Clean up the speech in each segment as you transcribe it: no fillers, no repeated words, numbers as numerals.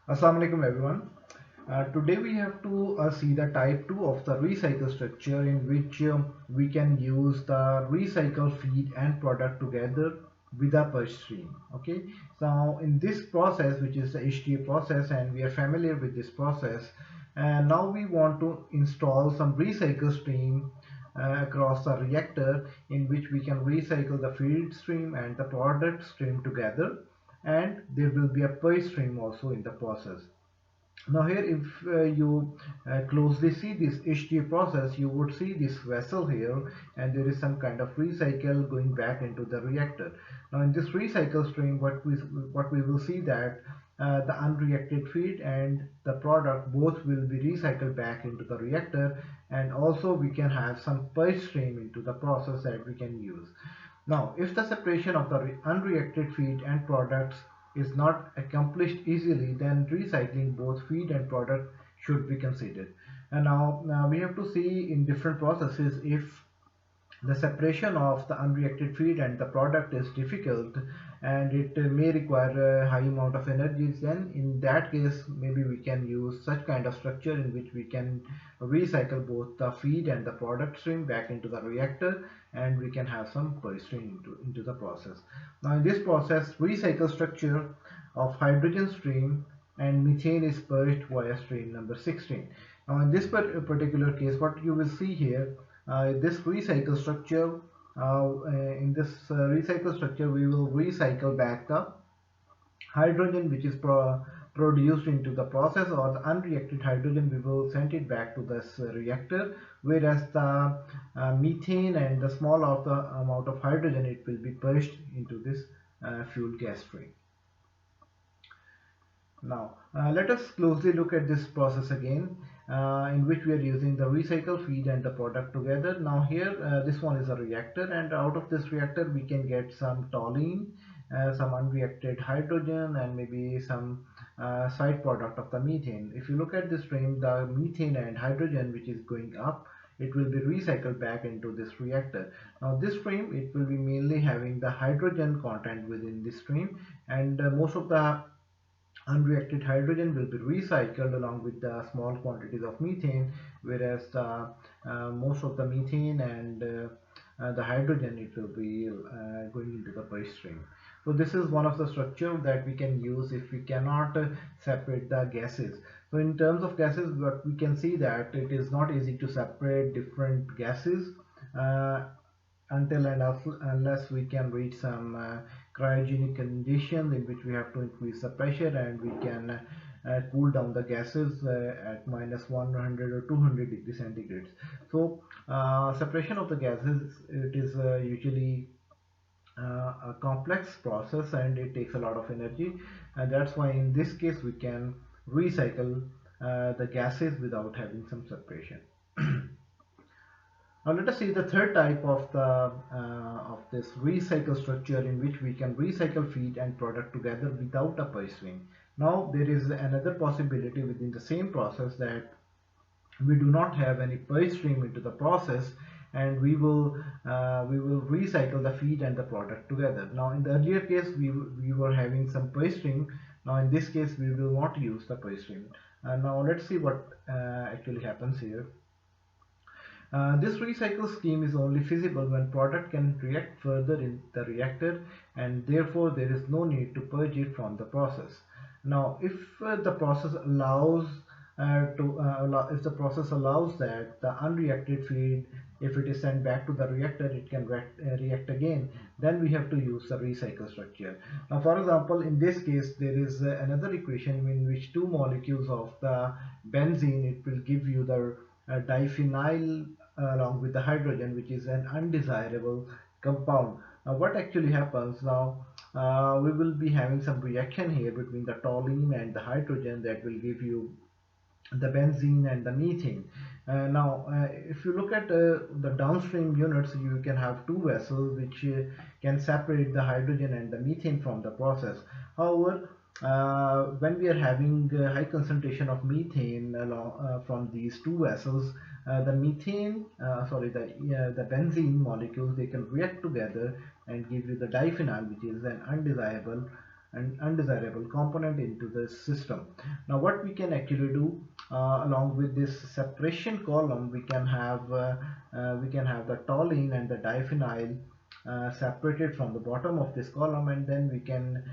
Assalamu alaikum everyone. Today we have to see the type 2 of the recycle structure in which we can use the recycle feed and product together with a purge stream. Okay, so in this process, which is the HTA process, and we are familiar with this process, and now we want to install some recycle stream across the reactor in which we can recycle the feed stream and the product stream together, and there will be a purge stream also in the process. Now here, if you closely see this HTA process, you would see this vessel here, and there is some kind of recycle going back into the reactor. Now in this recycle stream, what we will see that the unreacted feed and the product both will be recycled back into the reactor, and also we can have some purge stream into the process that we can use. Now, if the separation of the unreacted feed and products is not accomplished easily, then recycling both feed and product should be considered. And now we have to see in different processes if the separation of the unreacted feed and the product is difficult, and it may require a high amount of energy. Then in that case, maybe we can use such kind of structure in which we can recycle both the feed and the product stream back into the reactor, and we can have some purge stream into the process. Now in this process, recycle structure of hydrogen stream and methane is purged via stream number 16. Now in this particular case, what you will see here, this recycle structure in this recycle structure, we will recycle back the hydrogen which is produced into the process, or the unreacted hydrogen we will send it back to this reactor, whereas the methane and the small of the amount of hydrogen, it will be purged into this fuel gas stream. Now, let us closely look at this process again, in which we are using the recycle feed and the product together. Now here, this one is a reactor, and out of this reactor we can get some toluene, some unreacted hydrogen, and maybe some side product of the methane. If you look at this stream, the methane and hydrogen which is going up, it will be recycled back into this reactor. Now this stream, it will be mainly having the hydrogen content within this stream, and most of the unreacted hydrogen will be recycled along with the small quantities of methane, whereas most of the methane and the hydrogen, it will be going into the purge stream. So this is one of the structure that we can use if we cannot separate the gases. So in terms of gases, what we can see that it is not easy to separate different gases uh, until and unless we can reach some cryogenic conditions in which we have to increase the pressure, and we can cool down the gases at minus 100 or 200 degrees centigrades. So separation of the gases, it is usually a complex process, and it takes a lot of energy, and that's why in this case we can recycle the gases without having some separation. Now let us see the third type of this recycle structure, in which we can recycle feed and product together without a purge stream. Now there is another possibility within the same process that we do not have any purge stream into the process, and we will recycle the feed and the product together. Now in the earlier case, we were having some purge stream. Now in this case, we will not use the purge stream. Now let's see what actually happens here. This recycle scheme is only feasible when product can react further in the reactor, and therefore there is no need to purge it from the process. Now, if the process allows if the process allows that the unreacted feed, if it is sent back to the reactor, it can react again, then we have to use the recycle structure. Now, for example, in this case, there is another equation in which two molecules of the benzene, it will give you the diphenyl along with the hydrogen, which is an undesirable compound. Now what actually happens now, we will be having some reaction here between the toluene and the hydrogen that will give you the benzene and the methane. If you look at the downstream units, you can have two vessels which can separate the hydrogen and the methane from the process. However, when we are having high concentration of methane from these two vessels, the benzene molecules, they can react together and give you the diphenyl, which is an undesirable an undesirable component into the system. Now what we can actually do, along with this separation column, we can have the toluene and the diphenyl separated from the bottom of this column, and then we can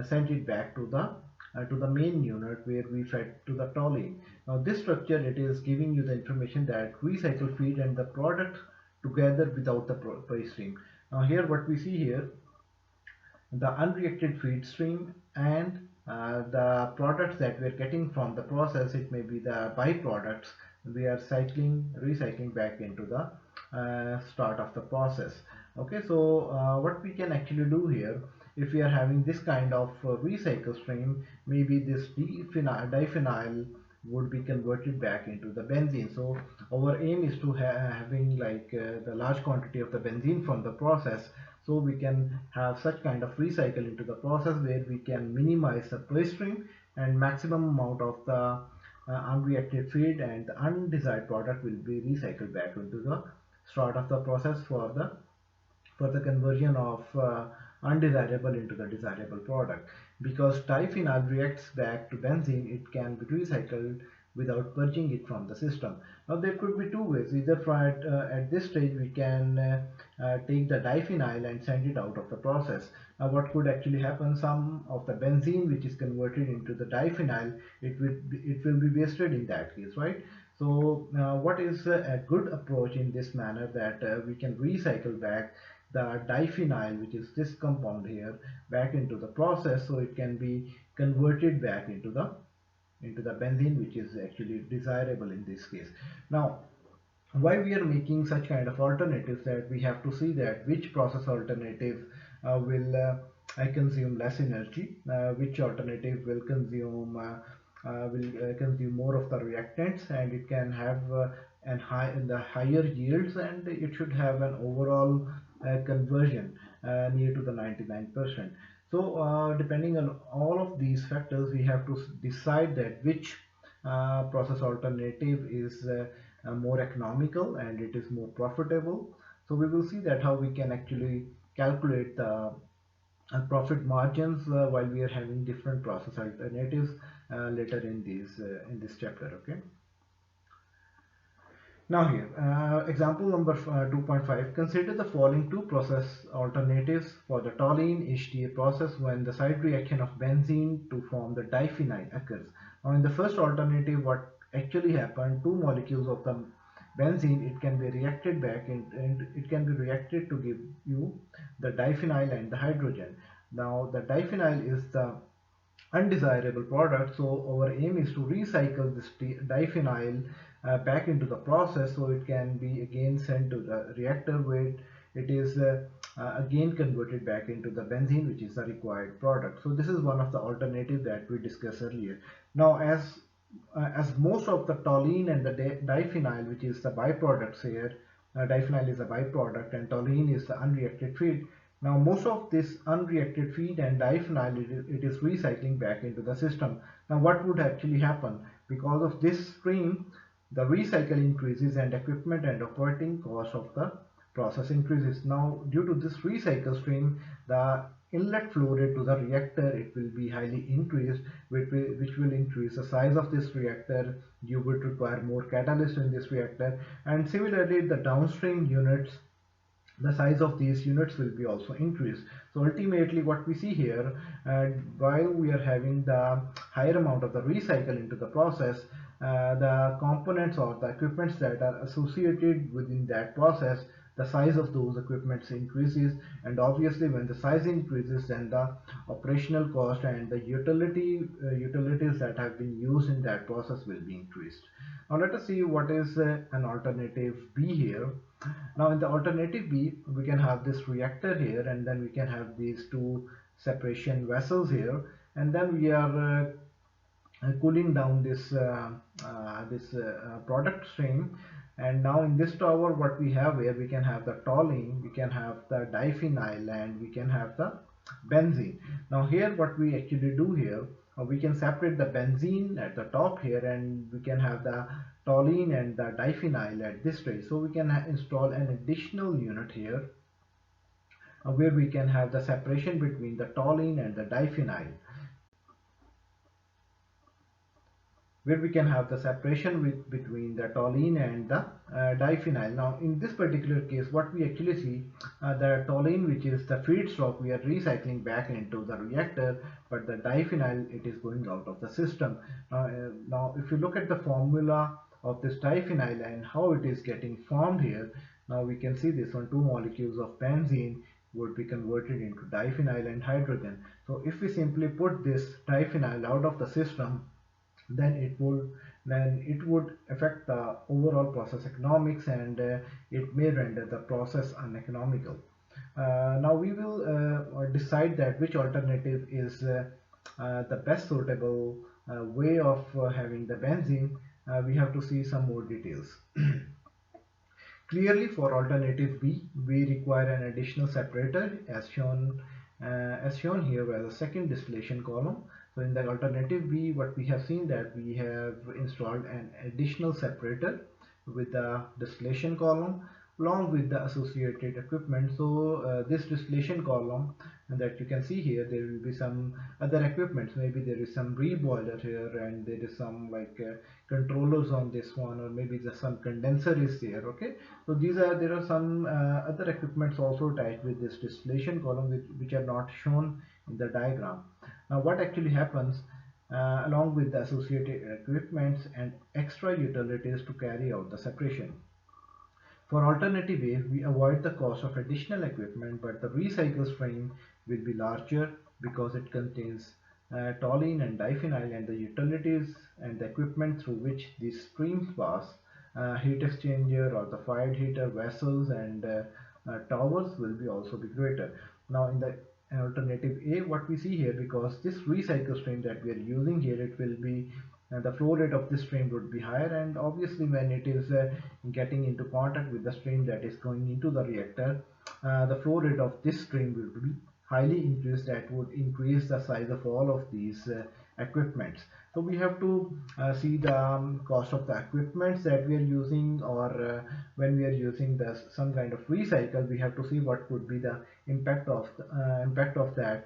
send it back to the main unit where we fed to the toluene. Now this structure, it is giving you the information that recycle feed and the product together without the waste stream. Now here what we see here, the unreacted feed stream and the products that we're getting from the process, it may be the byproducts, we are recycling back into the start of the process. Okay, so what we can actually do here, if we are having this kind of recycle stream, maybe this diphenyl would be converted back into the benzene. So our aim is to having like the large quantity of the benzene from the process, so we can have such kind of recycle into the process where we can minimize the waste stream and maximum amount of the unreacted feed and the undesired product will be recycled back into the start of the process for the conversion of undesirable into the desirable product. Because diphenyl reacts back to benzene, it can be recycled without purging it from the system. Now there could be two ways. Either at this stage we can take the diphenyl and send it out of the process. Now what could actually happen, some of the benzene which is converted into the diphenyl, it will be wasted in that case, right? So what is a good approach in this manner, that we can recycle back the diphenyl, which is this compound here, back into the process, so it can be converted back into the benzene, which is actually desirable in this case. Now why we are making such kind of alternatives, that we have to see that which process alternative will consume less energy, which alternative will consume more of the reactants, and it can have the higher yields, and it should have an overall conversion near to the 99%. So depending on all of these factors, we have to decide that which process alternative is more economical and it is more profitable. So we will see that how we can actually calculate the profit margins while we are having different process alternatives later in this chapter. Okay. Now here, example number 2.5, consider the following two process alternatives for the toluene HTA process when the side reaction of benzene to form the diphenyl occurs. Now in the first alternative, what actually happened, two molecules of the benzene, it can be reacted back and it can be reacted to give you the diphenyl and the hydrogen. Now the diphenyl is the undesirable product, so our aim is to recycle this diphenyl back into the process, so it can be again sent to the reactor where it is again converted back into the benzene, which is the required product. So this is one of the alternatives that we discussed earlier. Now as most of the toluene and the diphenyl, which is the byproducts here, diphenyl is a byproduct and toluene is the unreacted feed. Now most of this unreacted feed and diphenyl, it is recycling back into the system. Now what would actually happen? Because of this stream, the recycle increases and equipment and operating cost of the process increases. Now due to this recycle stream, the inlet flow rate to the reactor, it will be highly increased, which will increase the size of this reactor. You would require more catalyst in this reactor, and similarly the downstream units, the size of these units will be also increased. So ultimately what we see here, while we are having the higher amount of the recycle into the process, the components or the equipments that are associated within that process, the size of those equipments increases, and obviously when the size increases, then the operational cost and the utilities that have been used in that process will be increased. Now let us see what is an alternative B here. Now in the alternative B, we can have this reactor here, and then we can have these two separation vessels here, and then we are cooling down this product stream. And now in this tower, what we have here, we can have the toluene, we can have the diphenyl, and we can have the benzene. Now here what we actually do here, we can separate the benzene at the top here, and we can have the toluene and the diphenyl at this stage. So we can install an additional unit here where we can have the separation between the toluene and the diphenyl, where we can have the separation between the toluene and the diphenyl. Now, in this particular case, what we actually see, the toluene, which is the feedstock, we are recycling back into the reactor, but the diphenyl, it is going out of the system. Now, if you look at the formula of this diphenyl and how it is getting formed here, now we can see this one, two molecules of benzene would be converted into diphenyl and hydrogen. So if we simply put this diphenyl out of the system, then it would affect the overall process economics, and it may render the process uneconomical. Now we will decide that which alternative is the best suitable way of having the benzene. We have to see some more details. Clearly, for alternative B, we require an additional separator as shown here by the second distillation column. So in the alternative B, what we have seen that we have installed an additional separator with the distillation column along with the associated equipment. So this distillation column that you can see here, there will be some other equipments. Maybe there is some reboiler here, and there is some like controllers on this one, or maybe just some condenser is there. Okay, so there are some other equipments also attached with this distillation column, which are not shown in the diagram. Now what actually happens, along with the associated equipments and extra utilities to carry out the separation. For alternative A, we avoid the cost of additional equipment, but the recycle stream will be larger because it contains toluene and diphenyl, and the utilities and the equipment through which these streams pass, heat exchanger or the fired heater vessels and towers will be also be greater. Now in the alternative A, what we see here, because this recycle stream that we are using here, it will be the flow rate of this stream would be higher, and obviously when it is getting into contact with the stream that is going into the reactor, the flow rate of this stream will be highly increased. That would increase the size of all of these equipments. So we have to see the cost of the equipments that we are using, or when we are using some kind of recycle, we have to see what could be the impact of that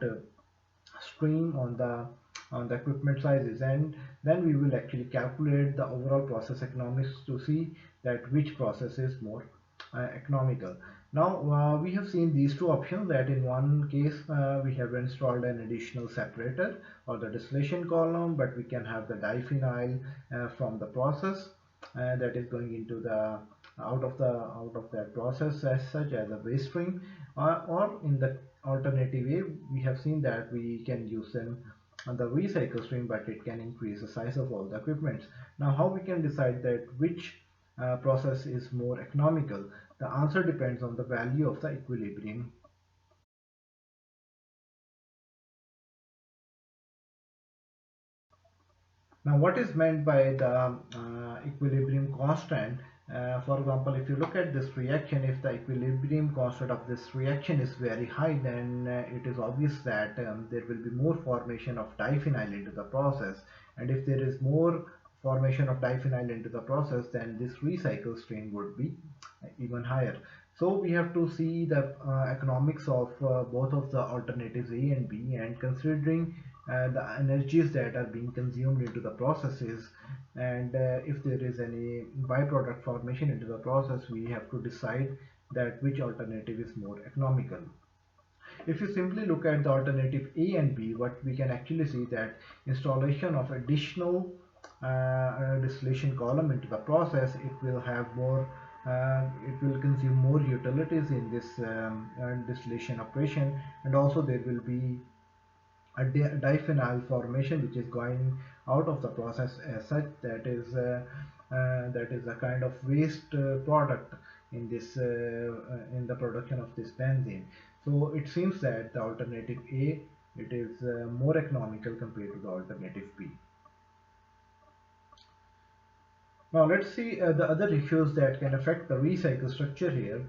stream on the equipment sizes, and then we will actually calculate the overall process economics to see that which process is more economical. Now we have seen these two options, that in one case we have installed an additional separator or the distillation column, but we can have the diphenyl from the process that is going into the out of that process as such as a waste stream, or in the alternative way, we have seen that we can use them on the recycle stream, but it can increase the size of all the equipments. Now how we can decide that which process is more economical? The answer depends on the value of the equilibrium. Now, what is meant by the equilibrium constant? For example, if you look at this reaction, if the equilibrium constant of this reaction is very high, then it is obvious that there will be more formation of diphenyl into the process. And if there is more formation of diphenyl into the process, then this recycle stream would be even higher. So we have to see the economics of both of the alternatives A and B, and considering the energies that are being consumed into the processes, and if there is any byproduct formation into the process, we have to decide that which alternative is more economical. If you simply look at the alternative A and B, what we can actually see that installation of additional distillation column into the process, it will have more it will consume more utilities in this distillation operation, and also there will be a diphenyl formation which is going out of the process as such, that is a kind of waste product in this in the production of this benzene. So it seems that the alternative A, it is more economical compared to the alternative B. Now let's see the other issues that can affect the recycle structure here.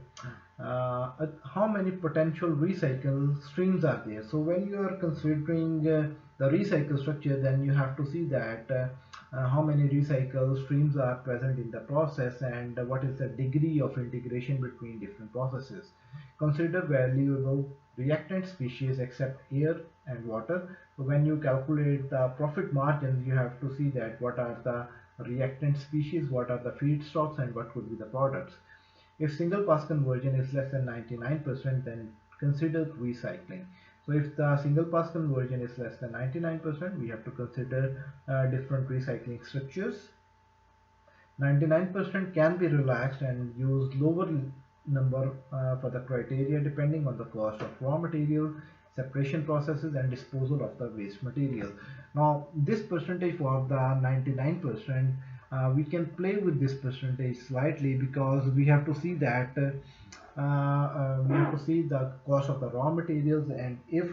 How many potential recycle streams are there? So when you are considering the recycle structure, then you have to see that how many recycle streams are present in the process, and what is the degree of integration between different processes. consider valuable reactant species except air and water. So when you calculate the profit margins, you have to see that what are the reactant species, what are the feedstocks, and what could be the products. If single pass conversion is less than 99%, then consider recycling. So if the single pass conversion is less than 99%, we have to consider different recycling structures. 99% can be relaxed and use lower number for the criteria depending on the cost of raw material, separation processes, and disposal of the waste material. Now this percentage for the 99%, we can play with this percentage slightly because we have to see that we have to see the cost of the raw materials, and if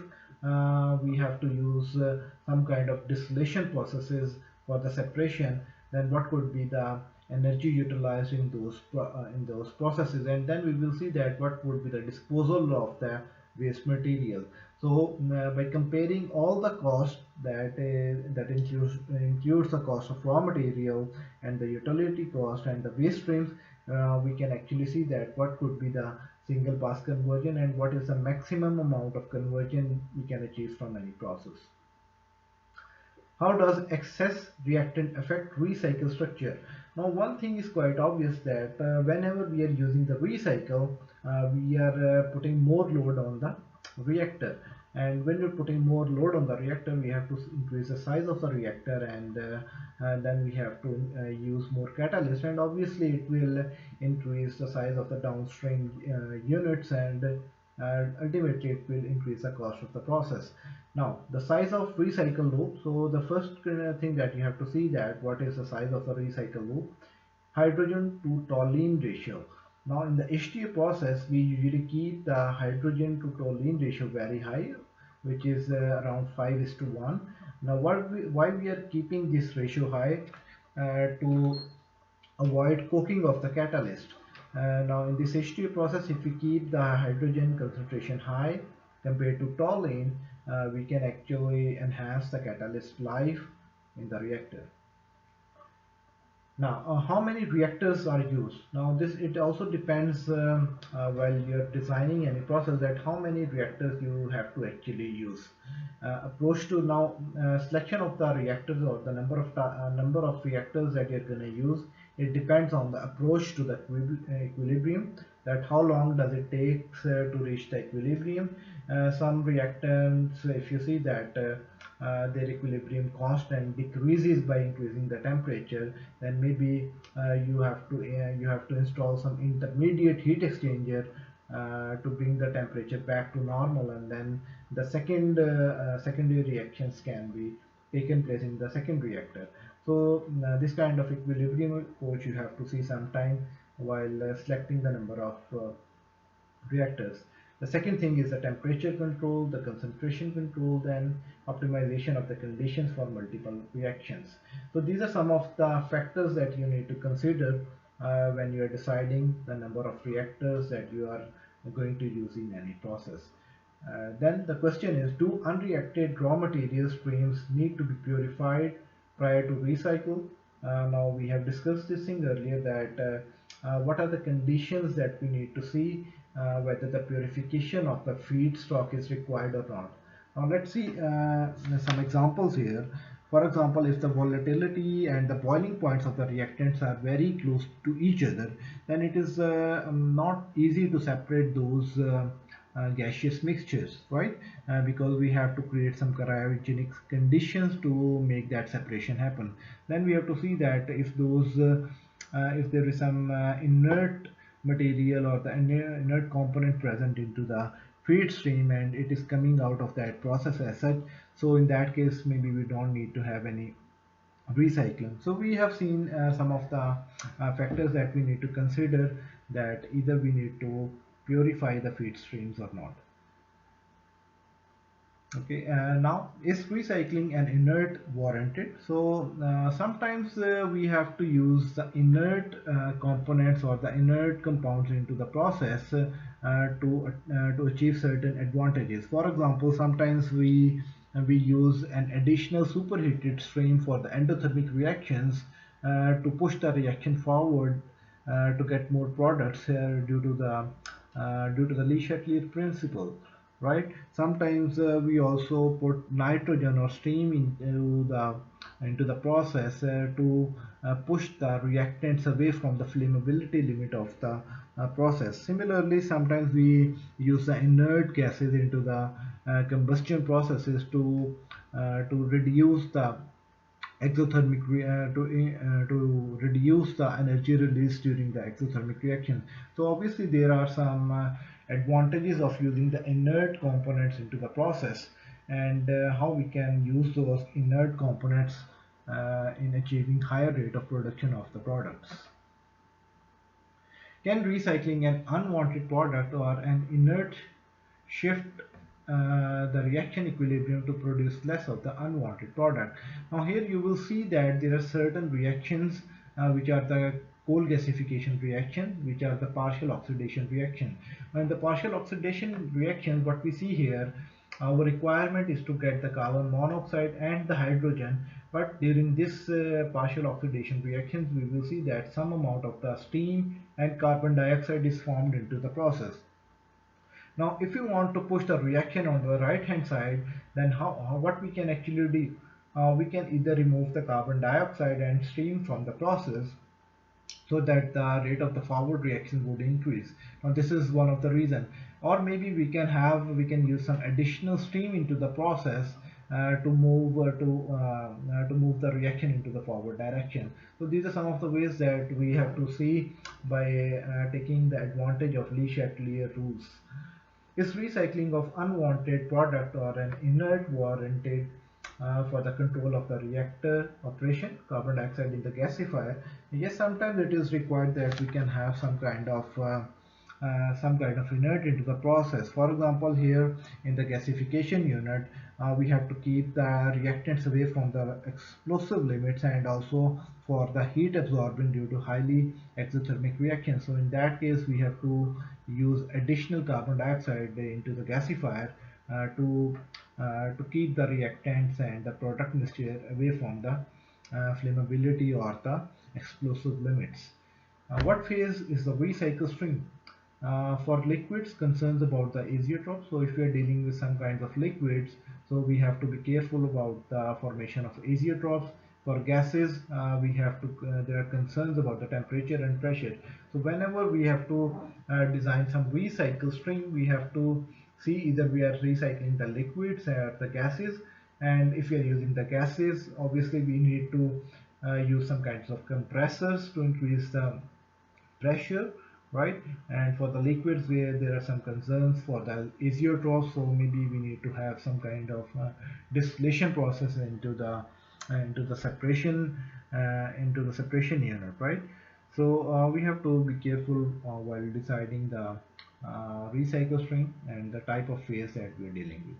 we have to use some kind of distillation processes for the separation, then what could be the energy utilized in those processes, and then we will see that what would be the disposal of the waste material. So by comparing all the costs that includes the cost of raw material and the utility cost and the waste streams, we can actually see that what could be the single pass conversion and what is the maximum amount of conversion we can achieve from any process. How does excess reactant affect recycle structure? Now, one thing is quite obvious that whenever we are using the recycle, we are putting more load on the reactor. And when you're putting more load on the reactor, we have to increase the size of the reactor, and then we have to use more catalyst. And obviously, it will increase the size of the downstream units, and ultimately it will increase the cost of the process. Now, the size of recycle loop. So the first thing that you have to see that what is the size of the recycle loop? Hydrogen to toluene ratio. Now in the HTA process, we usually keep the hydrogen to toluene ratio very high, which is around 5:1. Now why we are keeping this ratio high? To avoid coking of the catalyst. Now in this HTA process, if we keep the hydrogen concentration high compared to toluene, we can actually enhance the catalyst life in the reactor. Now, how many reactors are used? Now, this it also depends while you're designing any process that how many reactors you have to actually use. Approach to now selection of the reactors or the number of reactors that you're going to use. It depends on the approach to the equilibrium. That how long does it take to reach the equilibrium? Some reactants, if you see that their equilibrium constant decreases by increasing the temperature, then maybe you have to install some intermediate heat exchanger to bring the temperature back to normal, and then the secondary reactions can be taken place in the second reactor. So this kind of equilibrium approach you have to see sometime while selecting the number of reactors. The second thing is the temperature control, the concentration control, then optimization of the conditions for multiple reactions. So these are some of the factors that you need to consider when you are deciding the number of reactors that you are going to use in any process. Then the question is, do unreacted raw material streams need to be purified prior to recycle? Now we have discussed this thing earlier that what are the conditions that we need to see whether the purification of the feedstock is required or not. Now let's see some examples here. For example, if the volatility and the boiling points of the reactants are very close to each other, then it is not easy to separate those gaseous mixtures, right? Because we have to create some cryogenic conditions to make that separation happen. Then we have to see that if there is some inert material or the inert component present into the feed stream and it is coming out of that process as such, so in that case maybe we don't need to have any recycling. So we have seen some of the factors that we need to consider, that either we need to purify the feed streams or not. Okay, now is recycling an inert warranted? So sometimes we have to use the inert components or the inert compounds into the process to achieve certain advantages. For example, sometimes we use an additional superheated stream for the endothermic reactions to push the reaction forward to get more products due to the due to the Le Chatelier principle, right? Sometimes we also put nitrogen or steam into the process to push the reactants away from the flammability limit of the process. Similarly, sometimes we use the inert gases into the combustion processes to reduce the to reduce the energy release during the exothermic reaction. So obviously there are some advantages of using the inert components into the process, and how we can use those inert components in achieving higher rate of production of the products. Can recycling an unwanted product or an inert shift the reaction equilibrium to produce less of the unwanted product? Now here you will see that there are certain reactions which are the coal gasification reaction, which are the partial oxidation reaction. And the partial oxidation reaction, what we see here, our requirement is to get the carbon monoxide and the hydrogen, but during this partial oxidation reactions we will see that some amount of the steam and carbon dioxide is formed into the process. Now, if you want to push the reaction on the right hand side, then what we can actually do? We can either remove the carbon dioxide and steam from the process so that the rate of the forward reaction would increase. Now, this is one of the reason. Or maybe we can use some additional steam into the process to move the reaction into the forward direction. So these are some of the ways that we have to see by taking the advantage of Le Chatelier rules. Is recycling of unwanted product or an inert warranted for the control of the reactor operation, carbon dioxide in the gasifier? Yes, sometimes it is required that we can have some kind of inert into the process. For example, here in the gasification unit, we have to keep the reactants away from the explosive limits and also for the heat absorbing due to highly exothermic reactions. So in that case, we have to use additional carbon dioxide into the gasifier to keep the reactants and the product mixture away from the flammability or the explosive limits. What phase is the recycle stream? For liquids, concerns about the azeotrope. So if we are dealing with some kinds of liquids, so we have to be careful about the formation of azeotropes. For gases, there are concerns about the temperature and pressure. So whenever we have to design some recycle stream, we have to see either we are recycling the liquids or the gases. And if we are using the gases, obviously we need to use some kinds of compressors to increase the pressure, right? And for the liquids, where there are some concerns for the azeotrope, so maybe we need to have some kind of distillation process into the separation unit, right? So we have to be careful while deciding the recycle stream and the type of phase that we are dealing with.